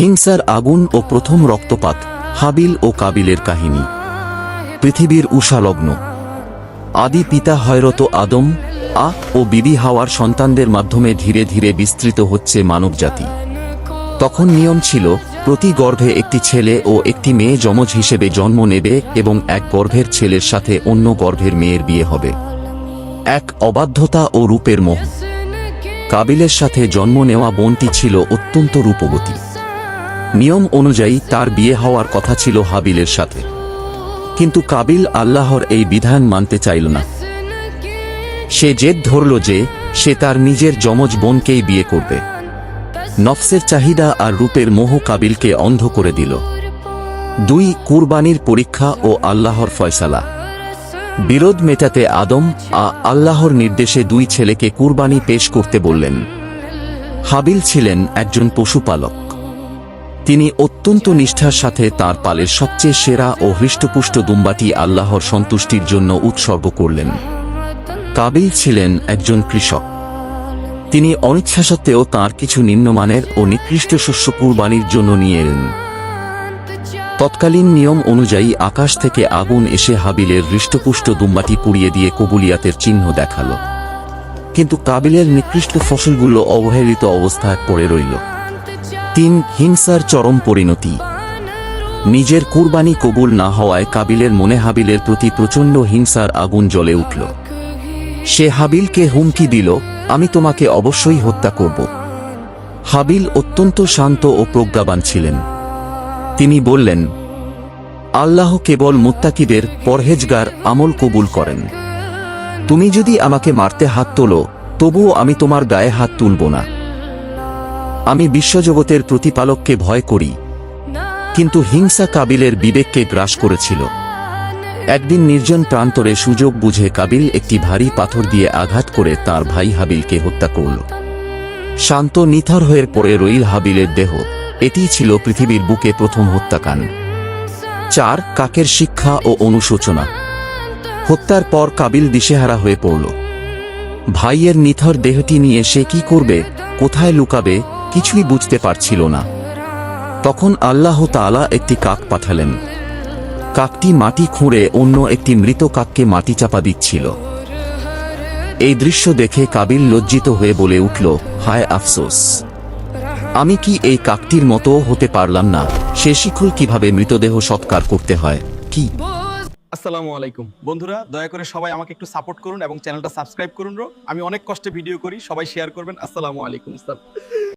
হিংসার আগুন ও প্রথম রক্তপাত, হাবিল ও কাবিলের কাহিনী। পৃথিবীর উষালগ্ন। আদি পিতা হযরত আদম ও বিবি হাওয়ার সন্তানদের মাধ্যমে ধীরে ধীরে বিস্তৃত হচ্ছে মানবজাতি। তখন নিয়ম ছিল, প্রতি গর্ভে একটি ছেলে ও একটি মেয়ে যমজ হিসেবে জন্ম নেবে এবং এক গর্ভের ছেলের সাথে অন্য গর্ভের মেয়ের বিয়ে হবে। এক অবাধ্যতা ও রূপের মোহ। কাবিলের সাথে জন্ম নেওয়া বোনটি ছিল অত্যন্ত রূপবতী। নিয়ম অনুযায়ী তার বিয়ে হওয়ার কথা ছিল হাবিলের সাথে, কিন্তু কাবিল আল্লাহর এই বিধান মানতে চাইল না। সে জেদ ধরল যে সে তার নিজের যমজ বোনকেই বিয়ে করবে। নফসের চাহিদা আর রূপের মোহ কাবিলকে অন্ধ করে দিল। 2 কুরবানির পরীক্ষা ও আল্লাহর ফয়সালা। বিরোধ মেটাতে আদম আল্লাহর নির্দেশে 2 ছেলেকে কুরবানি পেশ করতে বললেন। হাবিল ছিলেন একজন পশুপালক। তিনি অত্যন্ত নিষ্ঠার সাথে তার পালের সবচেয়ে সেরা ও হৃষ্টপুষ্ট দুম্বাটি আল্লাহর সন্তুষ্টির জন্য উৎসর্গ করলেন। কাবিল ছিলেন একজন কৃষক। তিনি অনিচ্ছা সত্ত্বেও তাঁর কিছু নিম্নমানের ও নিকৃষ্ট শস্য কুরবানির জন্য নিয়ে এলেন। তৎকালীন নিয়ম অনুযায়ী আকাশ থেকে আগুন এসে হাবিলের হৃষ্টপুষ্ট দুম্বাটি পুড়িয়ে দিয়ে কবুলিয়াতের চিহ্ন দেখাল, কিন্তু কাবিলের নিকৃষ্ট ফসলগুলো অবহেলিত অবস্থায় পড়ে রইল। 3 হিংসার চরম পরিণতি। নিজের কুরবানি কবুল না হওয়ায় কাবিলের মনে হাবিলের প্রতি প্রচণ্ড হিংসার আগুন জ্বলে উঠল। সে হাবিলকে হুমকি দিল, আমি তোমাকে অবশ্যই হত্যা করব। হাবিল অত্যন্ত শান্ত ও প্রজ্ঞাবান ছিলেন। তিনি বললেন, আল্লাহ কেবল মুত্তাকিদের পরহেজগার আমল কবুল করেন। তুমি যদি আমাকে মারতে হাত তোলো, তবুও আমি তোমার গায়ে হাত তুলব না। আমি বিশ্বজগতের প্রতিপালককে ভয় করি। কিন্তু হিংসা কাবিলের বিবেককে গ্রাস করেছিল। একদিন নির্জন প্রান্তরে সুযোগ বুঝে কাবিল একটি ভারী পাথর দিয়ে আঘাত করে তার ভাই হাবিলকে হত্যা করল। শান্ত নিথর হয়ে পড়ে রইল হাবিলের দেহ। এটিই ছিল পৃথিবীর বুকে প্রথম হত্যাকাণ্ড। 4 কাকের শিক্ষা ও অনুশোচনা। হত্যার পর কাবিল দিশেহারা হয়ে পড়ল। ভাইয়ের নিথর দেহটি নিয়ে সে কি করবে, কোথায় লুকাবে, কিছুই বুঝতে পারছিল না। তখন আল্লাহ তাআলা একটি কাক পাঠালেন। কাকটি মাটি খুঁড়ে অন্য একটি মৃত কাককে মাটি চাপা দিচ্ছিল। এই দৃশ্য দেখে কাবিল লজ্জিত হয়ে বলে উঠল, হায় আফসোস, আমি কি এই কাকটির মতো হতে পারলাম না। সে শিখল কিভাবে মৃতদেহ সৎকার করতে হয়। কি আসসালামু আলাইকুম বন্ধুরা, দয়া করে সবাই আমাকে একটু সাপোর্ট করুন এবং চ্যানেলটা সাবস্ক্রাইব করুন। আমি অনেক কষ্টে ভিডিও করি, সবাই শেয়ার করবেন। আসসালামু আলাইকুম।